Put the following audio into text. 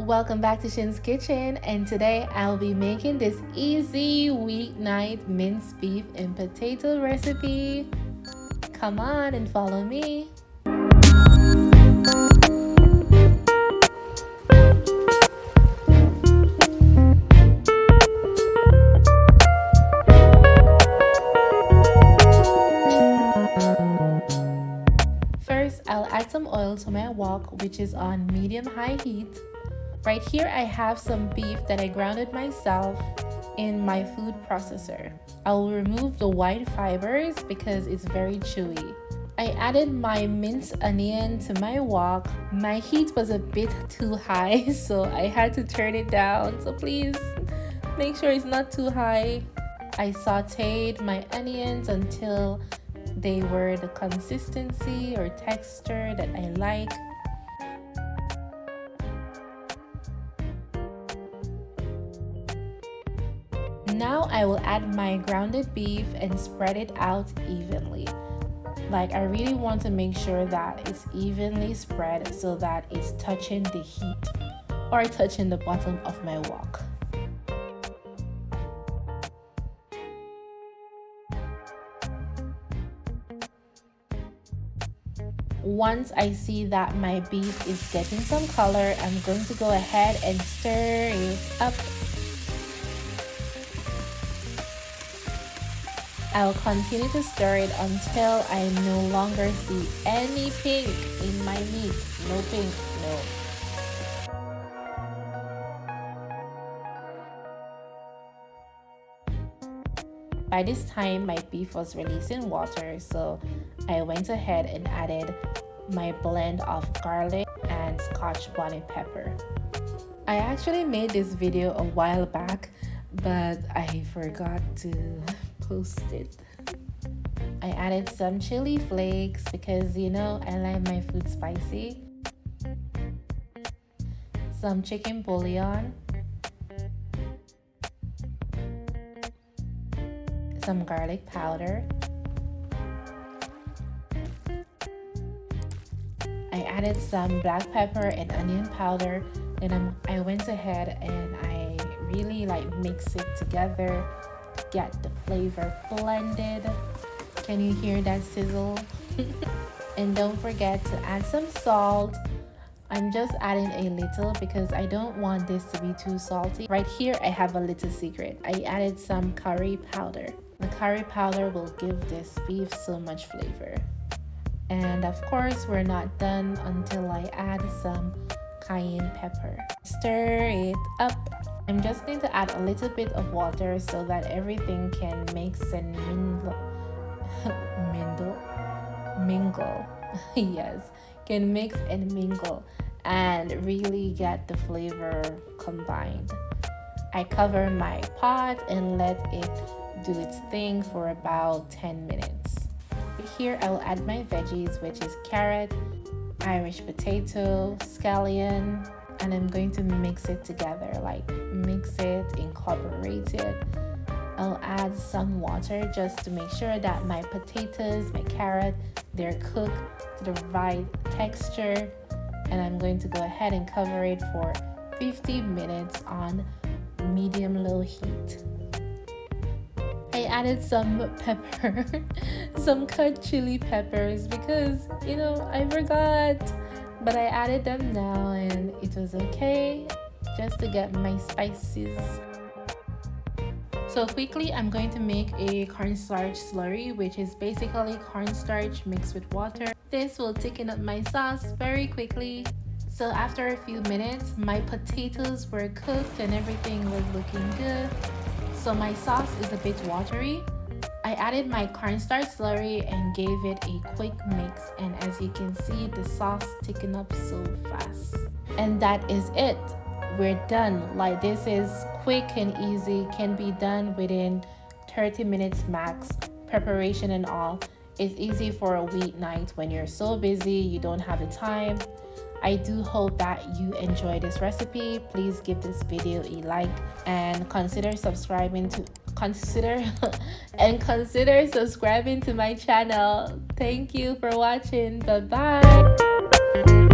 Welcome back to Shin's Kitchen, and today I'll be making this easy weeknight minced beef and potato recipe. Come on and follow me. First, I'll add some oil to my wok, which is on medium-high heat. Right here, I have some beef that I grounded myself in my food processor. I'll remove the white fibers because it's very chewy. I added my minced onion to my wok. My heat was a bit too high, so I had to turn it down. So please make sure it's not too high. I sauteed my onions until they were the consistency or texture that I like. Now I will add my grounded beef and spread it out evenly. Like, I really want to make sure that it's evenly spread so that it's touching the heat or touching the bottom of my wok. Once I see that my beef is getting some color, I'm going to go ahead and stir it up. I'll continue to stir it until I no longer see any pink in my meat. No pink, no. By this time, my beef was releasing water, so I went ahead and added my blend of garlic and scotch bonnet pepper. I actually made this video a while back, but I forgot to post it. I added some chili flakes because I like my food spicy. Some chicken bouillon. Some garlic powder. I added some black pepper and onion powder. Then I went ahead and I really mix it together. Get the flavor blended. Can you hear that sizzle? And don't forget to add some salt. I'm just adding a little because I don't want this to be too salty. Right here I have a little secret. I added some curry powder. The curry powder will give this beef so much flavor. And of course, we're not done until I add some cayenne pepper. Stir it up. I'm just going to add a little bit of water so that everything can mix and mingle. Yes, can mix and mingle and really get the flavor combined. I cover my pot and let it do its thing for about 10 minutes. Here I will add my veggies, which is carrot, Irish potato, scallion, and I'm going to mix it together, mix it, incorporate it. I'll add some water just to make sure that my potatoes, my carrot, they're cooked to the right texture. And I'm going to go ahead and cover it for 50 minutes on medium-low heat. I added some pepper, some cut chili peppers because, I forgot. But I added them now and it was okay, just to get my spices. So quickly, I'm going to make a cornstarch slurry, which is basically cornstarch mixed with water. This will thicken up my sauce very quickly. So after a few minutes, my potatoes were cooked and everything was looking good. So my sauce is a bit watery. I added my cornstarch slurry and gave it a quick mix, and as you can see, the sauce thickened up so fast. And that is it. We're done. This is quick and easy, can be done within 30 minutes max, preparation and all. It's easy for a weeknight when you're so busy, you don't have the time. I do hope that you enjoy this recipe. Please give this video a like and consider subscribing to my channel. Thank you for watching. Bye bye.